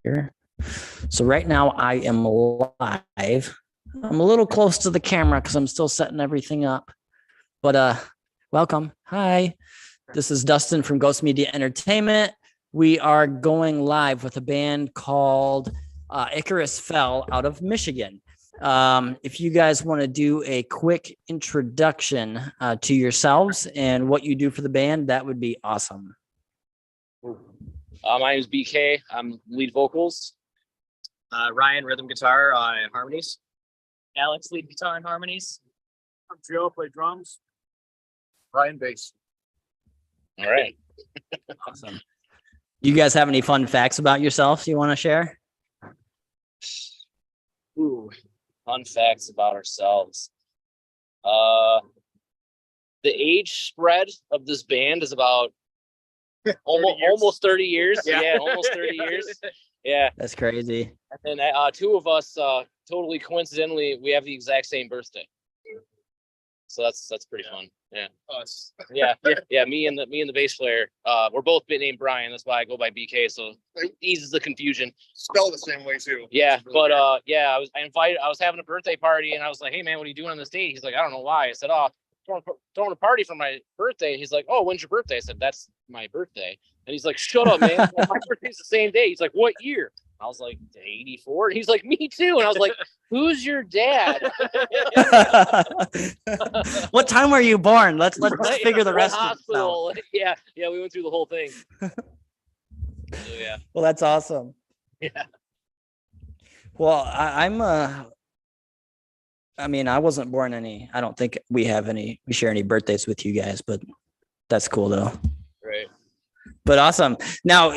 here. So right now I am live. I'm a little close to the camera because I'm still setting everything up. But welcome. Hi. This is Dustin from Ghost Media Entertainment. We are going live with a band called Icarus Fell out of Michigan. If you guys want to do a quick introduction to yourselves and what you do for the band, that would be awesome. My name is BK. I'm lead vocals. Ryan, rhythm guitar and harmonies. Alex, lead guitar and harmonies. I'm Joe, play drums. Ryan, bass. All right. Awesome. Do you guys have any fun facts about yourselves you want to share? Ooh, fun facts about ourselves. The age spread of this band is about almost 30 years. Yeah, almost 30 years. Yeah, That's crazy. and then two of us totally coincidentally we have the exact same birthday. So that's pretty fun. Yeah. Us. Yeah. Me and the bass player. We're both named Brian. That's why I go by BK. So it eases the confusion. Spelled the same way too. Yeah, It's really but I was having a birthday party and I was like, hey man, what are you doing on this date? He's like, I don't know why. I said, oh, throwing a party for my birthday. He's like, oh, when's your birthday? I said, that's my birthday. And he's like, shut up, man. My birthday's the same day. He's like, what year? I was like, 84. And he's like, me too. And I was like, who's your dad? What time were you born? Let's Right, figure the what rest of it out. hospital. Yeah, we went through the whole thing. So, yeah. Well, that's awesome. Yeah. Well, I mean, I wasn't born I don't think we share any birthdays with you guys, but that's cool though. Right. But awesome. Now,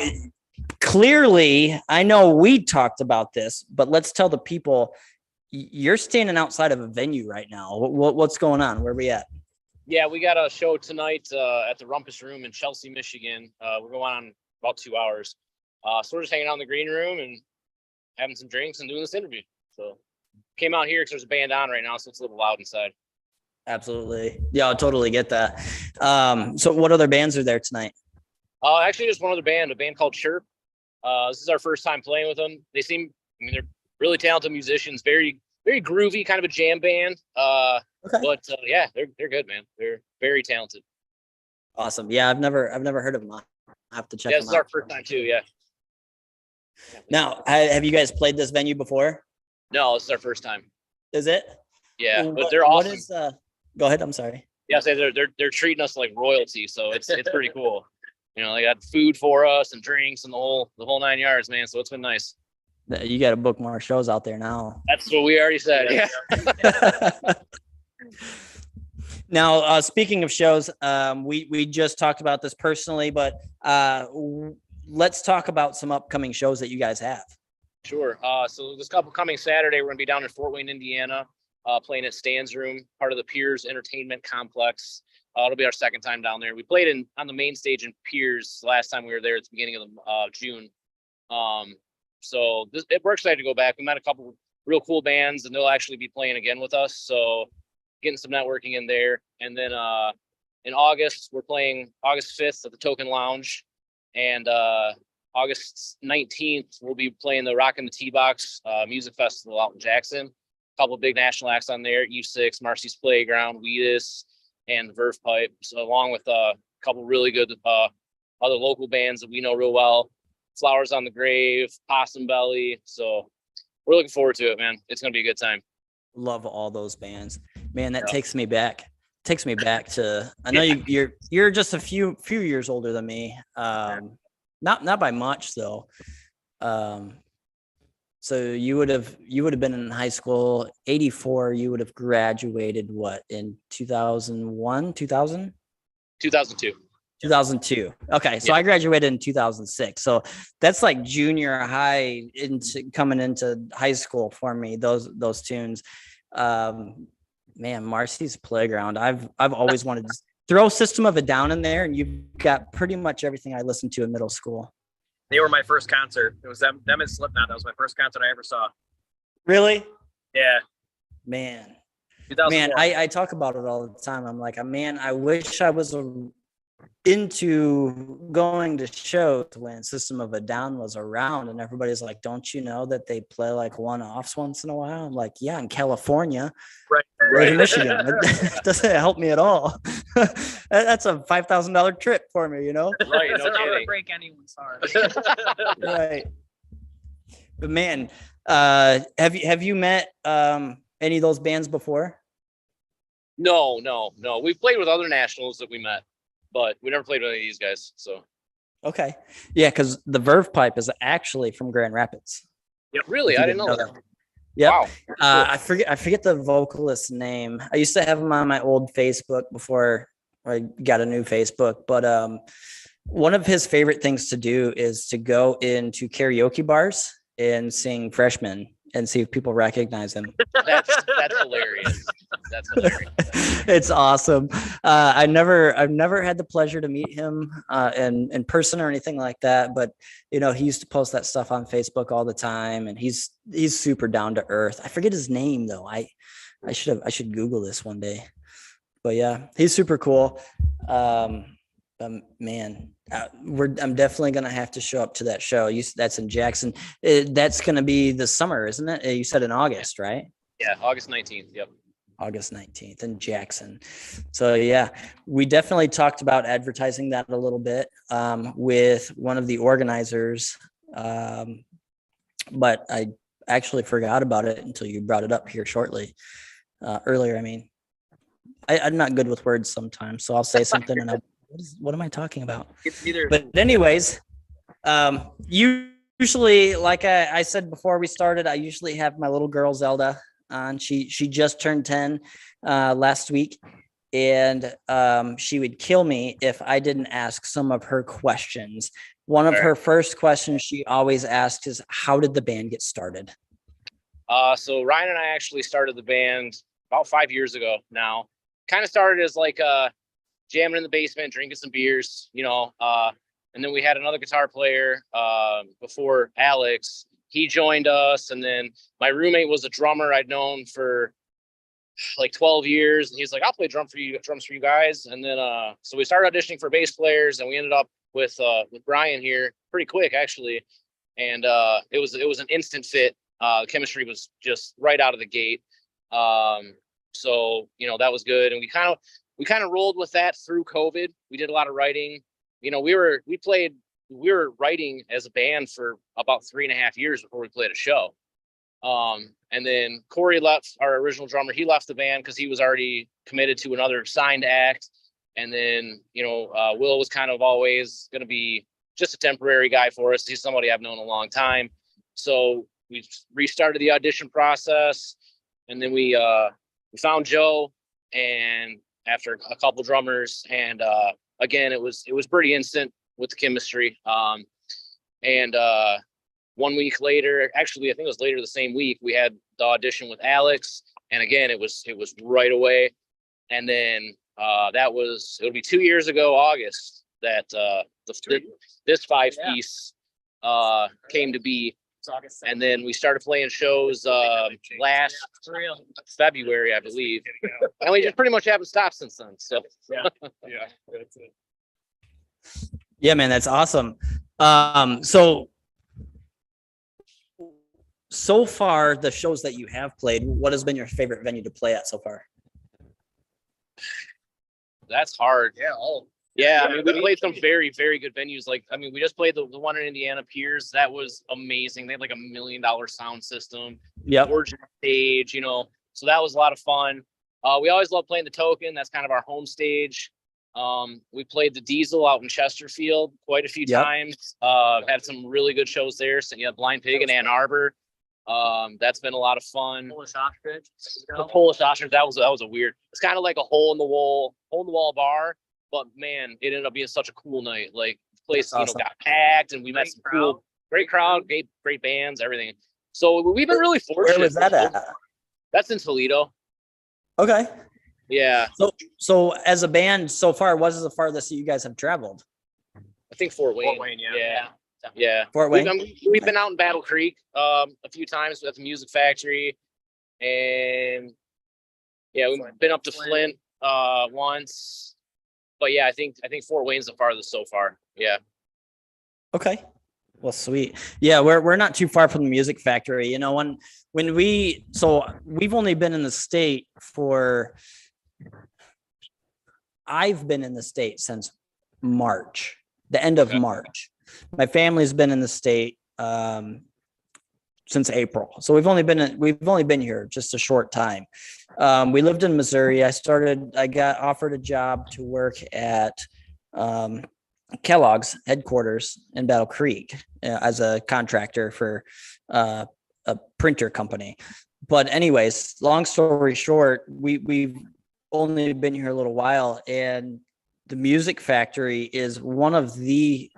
clearly, I know we talked about this, but let's tell the people you're standing outside of a venue right now. What's going on? Where are we at? Yeah, we got a show tonight at the Rumpus Room in Chelsea, Michigan. We're going on about 2 hours. So we're just hanging out in the green room and having some drinks and doing this interview. So came out here because there's a band on right now, so it's a little loud inside. Absolutely. Yeah, I totally get that. So what other bands are there tonight? Actually, just one other band, a band called Chirp. This is our first time playing with them. They're really talented musicians, very, very groovy, kind of a jam band. Okay. But yeah, they're good, man. They're very talented. Awesome. Yeah, I've never heard of them. I have to check Yeah, them this is out. our first time too. Yeah. Now, have you guys played this venue before? No, this is our first time. Is it? Yeah, but What- they're awesome. What is go ahead, I'm sorry. Yeah, they're treating us like royalty, so it's pretty cool. You know, they got food for us and drinks and the whole 9 yards, man. So it's been nice. You got to book more shows out there now. That's what we already said. Yeah. Now, speaking of shows, we just talked about this personally, but let's talk about some upcoming shows that you guys have. Sure. So this coming Saturday, we're gonna be down in Fort Wayne, Indiana, playing at Stan's Room, part of the Piers Entertainment Complex. It'll be our second time down there. We played on the main stage in Piers last time we were there at the beginning of June. So we're excited to go back. We met a couple real cool bands, and they'll actually be playing again with us. So getting some networking in there. And then in August, we're playing August 5th at the Token Lounge, and August 19th, we'll be playing the Rockin' the T-Box Music Festival out in Jackson. A couple of big national acts on there: U6, Marcy's Playground, Wheatus, and the Verve Pipe. So along with a couple really good other local bands that we know real well, Flowers on the Grave, Possum Belly. So we're looking forward to it, man. It's gonna be a good time. Love all those bands, man. That takes me back. Takes me back to. I know you're just a few years older than me. Not by much though. So you would have been in high school. 84. You would have graduated what, in 2001, 2000? 2002. 2002. Okay, so I graduated in 2006. So that's like junior high coming into high school for me. Those tunes, man. Marcy's Playground. I've always wanted to throw System of a Down in there, and you've got pretty much everything I listened to in middle school. They were my first concert. It was them and Slipknot. That was my first concert I ever saw. Really? Yeah. Man. 2001. Man, I talk about it all the time. I'm like, man, I wish I was into going to shows when System of a Down was around, and everybody's like, don't you know that they play like one-offs once in a while? I'm like, yeah, in California, Right. right in Michigan. It doesn't help me at all. That's a $5,000 trip for me, you know? Right, no Doesn't ever kidding. break anyone's heart. Right. But man, have you met any of those bands before? No. We've played with other nationals that we met, but we never played with any of these guys. So Okay. Yeah, because the Verve Pipe is actually from Grand Rapids. really, If you I didn't know that. Yep. Wow. I forget the vocalist's name. I used to have him on my old Facebook before I got a new Facebook, but one of his favorite things to do is to go into karaoke bars and sing Freshman and see if people recognize him. That's hilarious. That's hilarious. It's awesome. I've never had the pleasure to meet him in person or anything like that, but you know, he used to post that stuff on Facebook all the time, and he's super down to earth. I forget his name though. I should Google this one day. But yeah, he's super cool. Man, I'm definitely gonna have to show up to that show. That's in Jackson. That's gonna be the summer, isn't it? You said in August, right? Yeah, August 19th. Yep. August 19th in Jackson. So yeah, we definitely talked about advertising that a little bit with one of the organizers, but I actually forgot about it until you brought it up here earlier. I mean, I'm not good with words sometimes, so I'll say something and what am I talking about? But anyways, usually, like I said before we started, I usually have my little girl Zelda on. She just turned 10 last week, and she would kill me if I didn't ask some of her questions. One of her first questions she always asks is, how did the band get started? So Ryan and I actually started the band about 5 years ago now. Kind of started as like jamming in the basement, drinking some beers, you know, and then we had another guitar player before Alex. He joined us, and then my roommate was a drummer I'd known for like 12 years, and he's like, I'll play drums for you guys. And then so we started auditioning for bass players, and we ended up with Brian here pretty quick actually, and it was an instant fit. Chemistry was just right out of the gate. So you know, that was good, and we kind of rolled with that through COVID. We did a lot of writing. You know, we were writing as a band for about 3.5 years before we played a show. And then Corey left, our original drummer. He left the band because he was already committed to another signed act. And then, you know, Will was kind of always going to be just a temporary guy for us. He's somebody I've known a long time. So we restarted the audition process, and then we found Joe, and after a couple drummers, and again, it was pretty instant with the chemistry. And 1 week later, actually, I think it was later the same week, we had the audition with Alex, and again, it was right away. And then it'll be 2 years ago, August, that this 5-piece came to be. And then we started playing shows last February, I believe, and we just pretty much haven't stopped since then. So Yeah, that's it. Yeah, man, that's awesome. So far, the shows that you have played, what has been your favorite venue to play at so far? that's hard. Yeah, I mean, we played some very, very good venues. Like, I mean, we just played the one in Indiana, Piers. That was amazing. They had like $1 million sound system. Yep. Gorgeous stage, you know. So that was a lot of fun. We always love playing the Token. That's kind of our home stage. We played the Diesel out in Chesterfield quite a few times. Had some really good shows there. So you have Blind Pig in Ann Arbor. That's been a lot of fun. Polish ostrich. The Polish ostrich, that was a weird. It's kind of like a hole in the wall bar. But man, it ended up being such a cool night. Like, the place, That's awesome. got packed, and we met some great crowd, great bands, everything. So we've been really fortunate. Where was that at? That's in Toledo. Okay. Yeah, So as a band so far, what is the farthest that you guys have traveled? I think Fort Wayne. Yeah. Fort Wayne? We've been out in Battle Creek a few times at the Music Factory, and yeah, we've been up to Flint once. but yeah, I think Fort Wayne's the farthest so far. Yeah. Okay. Well, sweet. Yeah, we're not too far from the Music Factory. You know, when we've only been in the state for I've been in the state since March, the end of March. My family's been in the state since April. So we've only been here just a short time. We lived in Missouri. I got offered a job to work at Kellogg's headquarters in Battle Creek as a contractor for a printer company. But anyways, long story short, we've only been here a little while, and the Music Factory is one of the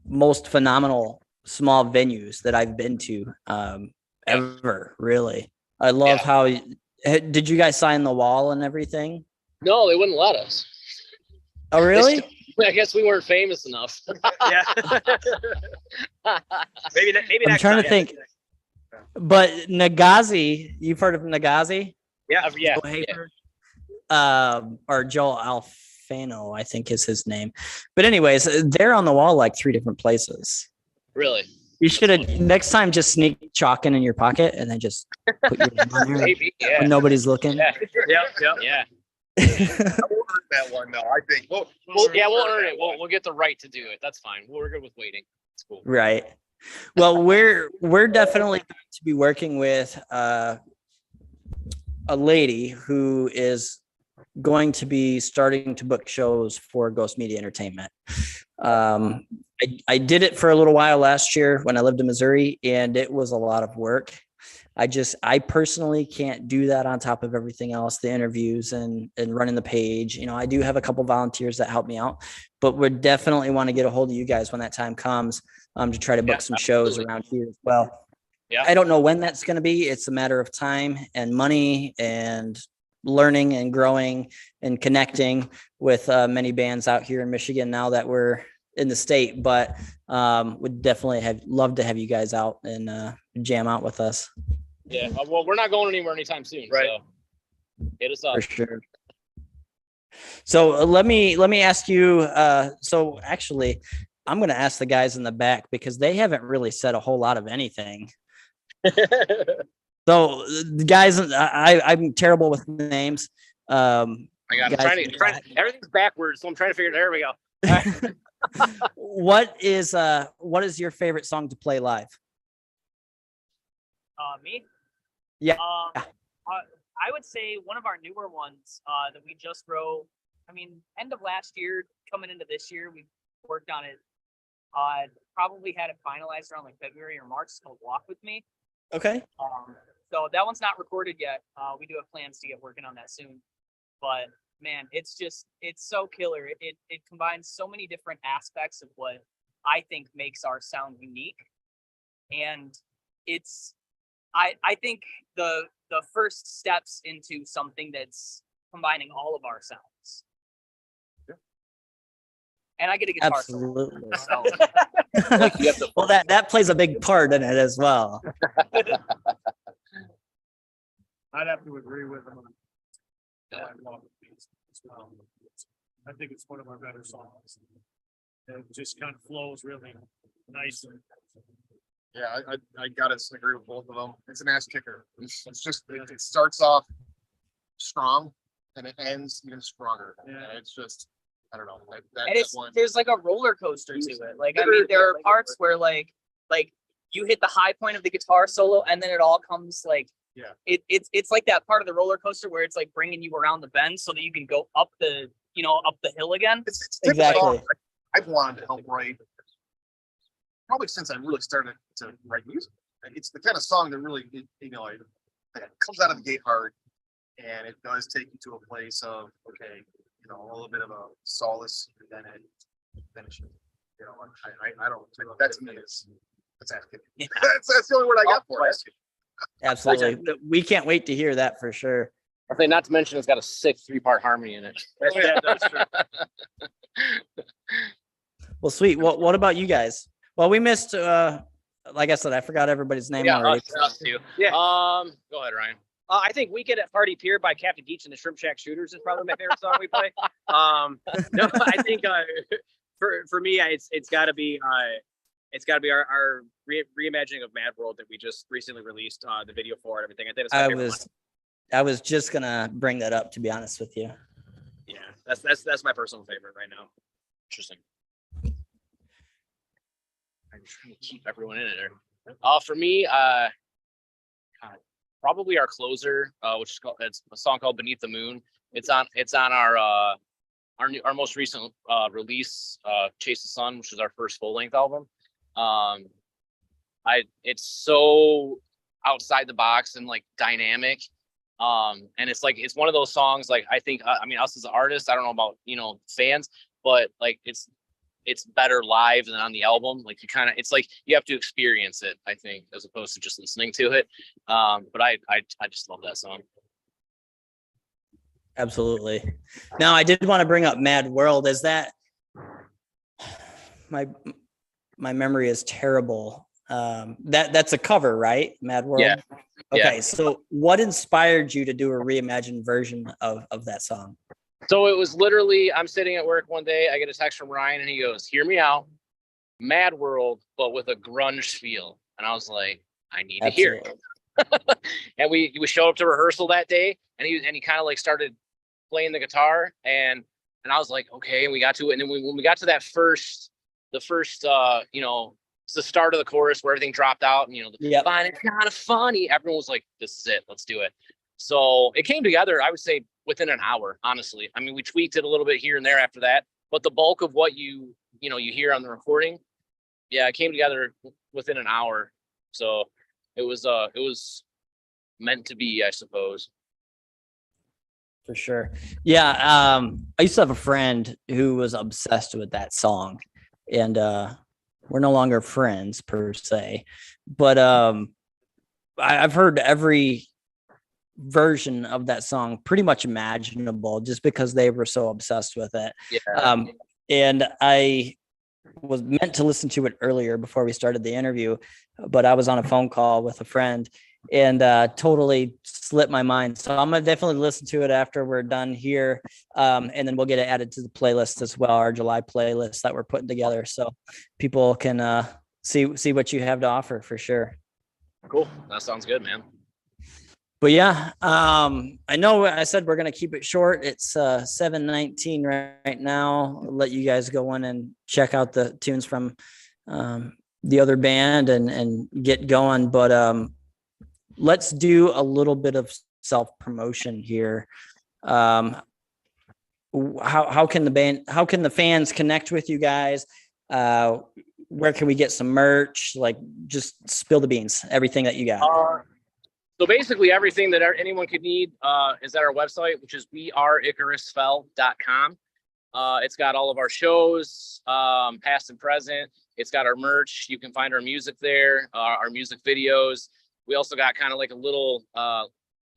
most phenomenal small venues that I've been to ever, really. I love how did you guys sign the wall and everything? No, they wouldn't let us. Oh, really? I guess we weren't famous enough. Yeah. maybe I'm next trying time. to think. But Nagazi, you've heard of Nagazi? Yeah. Yeah. Joe Hafer? Or Joel Alfano, I think is his name. But anyways, they're on the wall like 3 different places. Really? You should have next time just sneak chalk in your pocket and then just put your name on there Maybe. Yeah. when nobody's looking. Yeah. Yeah. Yeah. That one, though. I think. We'll earn it. We'll get the right to do it. That's fine. We're good with waiting. It's cool. Right. Well, we're definitely going to be working with a lady who is going to be starting to book shows for Ghost Media Entertainment. I did it for a little while last year when I lived in Missouri, and it was a lot of work. I personally can't do that on top of everything else, the interviews and running the page. You know, I do have a couple volunteers that help me out, but we definitely want to get a hold of you guys when that time comes to try to book some shows around here as well. Yeah. I don't know when that's going to be. It's a matter of time and money and learning and growing and connecting with many bands out here in Michigan now that we're in the state, but would definitely love to have you guys out and jam out with us. Yeah. Well, we're not going anywhere anytime soon. Right. So hit us up. For sure. So let me ask you. So actually, I'm going to ask the guys in the back because they haven't really said a whole lot of anything. So the guys, I'm terrible with names. I got everything's backwards, so I'm trying to figure it. There we go. What is your favorite song to play live? Me? Yeah. I would say one of our newer ones that we just wrote. I mean, end of last year, coming into this year, we worked on it. Probably had it finalized around like February or March. It's called "Walk with Me." Okay. So that one's not recorded yet. We do have plans to get working on that soon. But man, it's so killer. It combines so many different aspects of what I think makes our sound unique. And I think the first steps into something that's combining all of our sounds. And I get a guitar solo. Absolutely. So. Well, that plays a big part in it as well. I'd have to agree with him. I think it's one of our better songs. It just kind of flows really nicely. Yeah, I gotta agree with both of them. It's an ass kicker. It's just it starts off strong and it ends even stronger. Yeah. And it's just I don't know. And there's like a roller coaster to it. Like I mean, there are parts where like you hit the high point of the guitar solo, and then it all comes like it's like that part of the roller coaster where it's like bringing you around the bend so that you can go up the hill again. It's Exactly. I've wanted to help write probably since I really started to write music. It's the kind of song that really it comes out of the gate hard, and it does take you to a place of a little bit of a solace, and then it finishes. I don't. That to me is that's ass kicking. Yeah. That's the only word I got for it. Absolutely. We can't wait to hear that for sure. I think not to mention it's got a sick 3-part harmony in it. That's true. Well, sweet. What about you guys? Well, we missed, like I said, I forgot everybody's name already. Us too. Yeah. Go ahead, Ryan. I think Weekend at Party Pier by Captain Geach and the Shrimp Shack Shooters is probably my favorite song we play. No, I think for me, it's got to be our reimagining of Mad World that we just recently released the video for and everything. I think it's my favorite one. I was just gonna bring that up, to be honest with you. Yeah, that's my personal favorite right now. Interesting. I'm trying to keep everyone in there. For me, probably our closer, which is called, it's a song called "Beneath the Moon." It's on our most recent release, "Chase the Sun," which is our first full length album. It's so outside the box and like dynamic. And it's like, it's one of those songs, like, I think, I mean, us as artists, I don't know about, fans, but like, it's better live than on the album. Like, it's like, you have to experience it, I think, as opposed to just listening to it. But I just love that song. Absolutely. Now, I did want to bring up Mad World. Is that my memory is terrible. That's a cover, right? Mad World. Yeah. Okay. Yeah. So what inspired you to do a reimagined version of that song? So it was literally, I'm sitting at work one day, I get a text from Ryan and he goes, "Hear me out, Mad World, but with a grunge feel." And I was like, I need to hear it. And we showed up to rehearsal that day and he kind of like started playing the guitar and I was like, okay, and we got to it. And then when we got to that the first it's the start of the chorus where everything dropped out and fine, it's kind of funny. Everyone was like, this is it, let's do it. So it came together, I would say, within an hour, honestly. I mean, we tweaked it a little bit here and there after that, but the bulk of what you hear on the recording, it came together within an hour. So it was meant to be, I suppose. For sure. Yeah. I used to have a friend who was obsessed with that song, and we're no longer friends per se, but I've heard every version of that song pretty much imaginable just because they were so obsessed with it. Yeah. And I was meant to listen to it earlier before we started the interview, but I was on a phone call with a friend and totally slipped my mind. So I'm gonna definitely listen to it after we're done here, and then we'll get it added to the playlist as well, our July playlist that we're putting together, so people can see what you have to offer for sure. Cool. That sounds good, man. But yeah, I know I said we're gonna keep it short. It's 7:19 right now. I'll let you guys go in and check out the tunes from the other band and get going. But let's do a little bit of self-promotion here. How can the fans connect with you guys? Where can we get some merch? Like, just spill the beans, everything that you got. So basically everything that anyone could need is at our website, which is weareicarusfell.com. It's got all of our shows, past and present. It's got our merch. You can find our music there, our music videos. We also got kind of like a little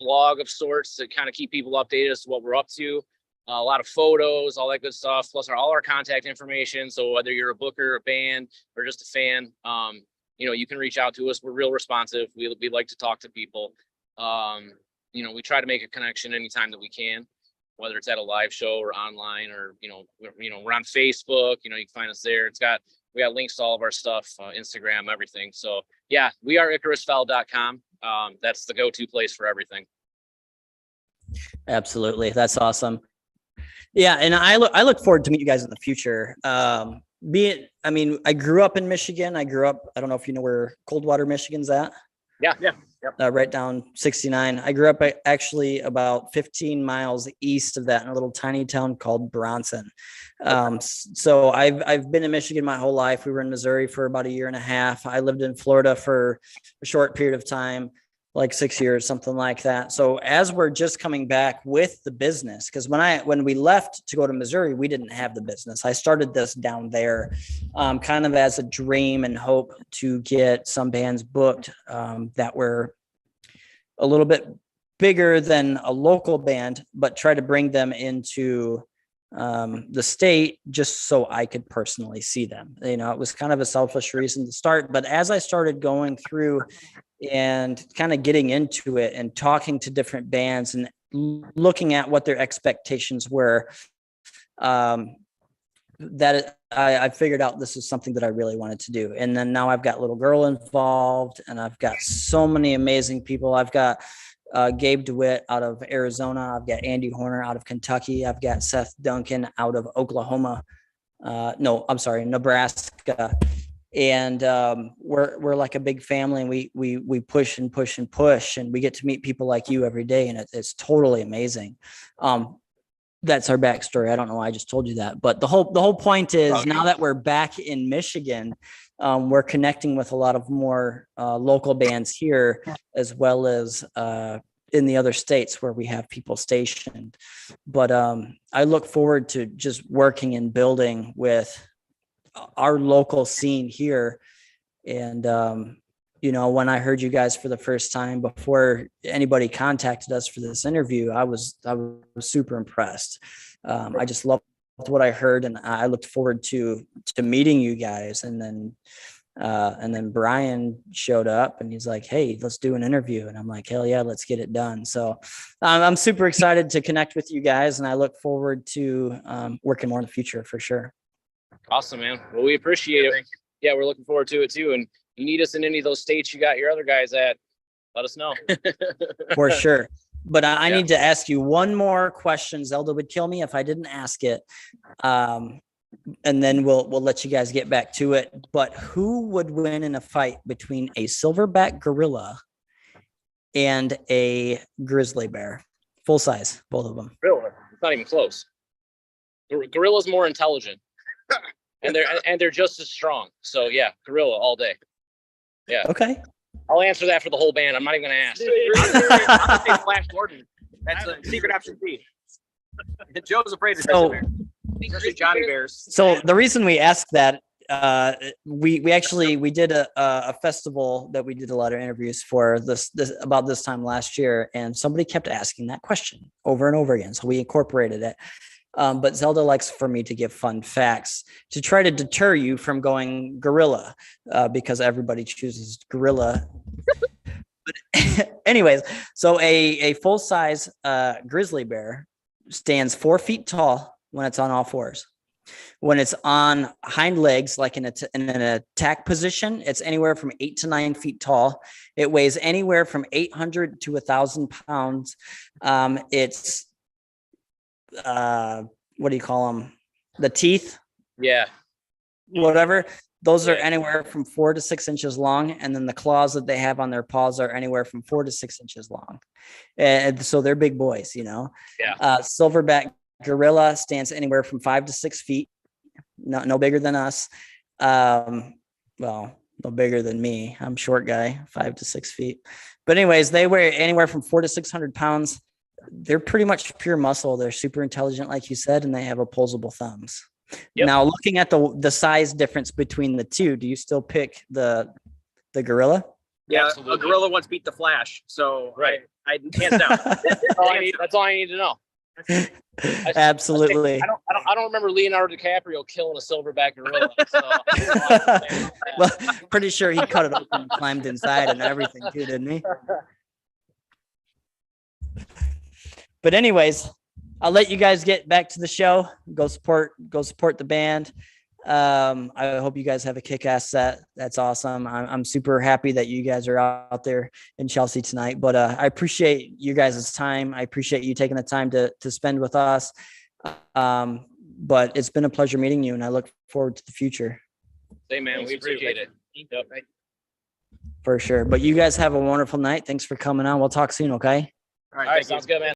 blog of sorts to kind of keep people updated as to what we're up to. A lot of photos, all that good stuff, plus all our contact information. So whether you're a booker, a band, or just a fan, you can reach out to us. We're real responsive. We like to talk to people. We try to make a connection anytime that we can, whether it's at a live show or online, or we're on Facebook. You can find us there. We got links to all of our stuff, Instagram, everything. So yeah, weareicarusfell.com. That's the go-to place for everything. Absolutely, that's awesome. Yeah, and I look forward to meet you guys in the future. I grew up in Michigan. I don't know if you know where Coldwater, Michigan's at. Yeah. Right down 69. I grew up actually about 15 miles east of that in a little tiny town called Bronson. So I've been in Michigan my whole life. We were in Missouri for about a year and a half. I lived in Florida for a short period of time, like 6 years, something like that. So as we're just coming back with the business, because when we left to go to Missouri, we didn't have the business. I started this down there, kind of as a dream and hope to get some bands booked that were a little bit bigger than a local band, but try to bring them into the state just so I could personally see them. It was kind of a selfish reason to start. But as I started going through and kind of getting into it and talking to different bands and looking at what their expectations were. That I figured out this is something that I really wanted to do. And then now I've got Little Girl involved, and I've got so many amazing people. I've got Gabe DeWitt out of Arizona. I've got Andy Horner out of Kentucky. I've got Seth Duncan out of Oklahoma. No, I'm sorry, Nebraska. And we're like a big family, and we push and push and push, and we get to meet people like you every day, and it's totally amazing. That's our backstory. I don't know why I just told you that, but the whole point is now that we're back in Michigan, we're connecting with a lot of more local bands here, as well as in the other states where we have people stationed. But I look forward to just working and building with our local scene here. And you know, when I heard you guys for the first time before anybody contacted us for this interview, I was super impressed. I just loved what I heard, and I looked forward to meeting you guys. And then Brian showed up, and he's like, "Hey, let's do an interview." And I'm like, "Hell yeah, let's get it done." So I'm super excited to connect with you guys, and I look forward to working more in the future for sure. Awesome, man. Well, we appreciate it. Yeah, we're looking forward to it too. And you need us in any of those states you got your other guys at, let us know. For sure. But I need to ask you one more question. Zelda would kill me if I didn't ask it. And then we'll let you guys get back to it. But who would win in a fight between a silverback gorilla and a grizzly bear? Full size, both of them. Gorilla. It's not even close. Gorilla's more intelligent. and they're just as strong. So yeah, gorilla all day. Yeah. Okay. I'll answer that for the whole band. I'm not even gonna ask. I'm gonna say Flash Gordon. That's a secret option B. Joe's afraid of grizzly bear. Especially Johnny Bears. So the reason we asked that, we did a festival that we did a lot of interviews for this about this time last year, and somebody kept asking that question over and over again. So we incorporated it. But Zelda likes for me to give fun facts to try to deter you from going gorilla, because everybody chooses gorilla. But anyways, so a full size grizzly bear stands 4 feet tall when it's on all fours. When it's on hind legs, like in an attack position, it's anywhere from 8 to 9 feet tall. It weighs anywhere from 800 to 1,000 pounds. It's what do you call them? The teeth? Yeah. Whatever. Those are anywhere from 4 to 6 inches long. And then the claws that they have on their paws are anywhere from 4 to 6 inches long. And so they're big boys, you know? Yeah. Silverback gorilla stands anywhere from 5 to 6 feet. No bigger than us. Well, no bigger than me. I'm a short guy, 5 to 6 feet. But anyways, they weigh anywhere from 400 to 600 pounds. They're pretty much pure muscle. They're super intelligent, like you said, and they have opposable thumbs. Yep. Now, looking at the size difference between the two, do you still pick the gorilla? Yeah, Absolutely. a gorilla once beat the Flash, so Right. I hands down. That's all I need to know. Absolutely. I don't remember Leonardo DiCaprio killing a silverback gorilla. So, Well, pretty sure he cut it open and climbed inside and everything too, didn't he? But anyways, I'll let you guys get back to the show. Go support the band. I hope you guys have a kick-ass set. That's awesome. I'm super happy that you guys are out there in Chelsea tonight. But I appreciate you guys' time. I appreciate you taking the time to spend with us. But it's been a pleasure meeting you, and I look forward to the future. hey man, we appreciate it. Yep. For sure. But you guys have a wonderful night. Thanks for coming on. We'll talk soon, okay? All right, All right, thank you. sounds good, man.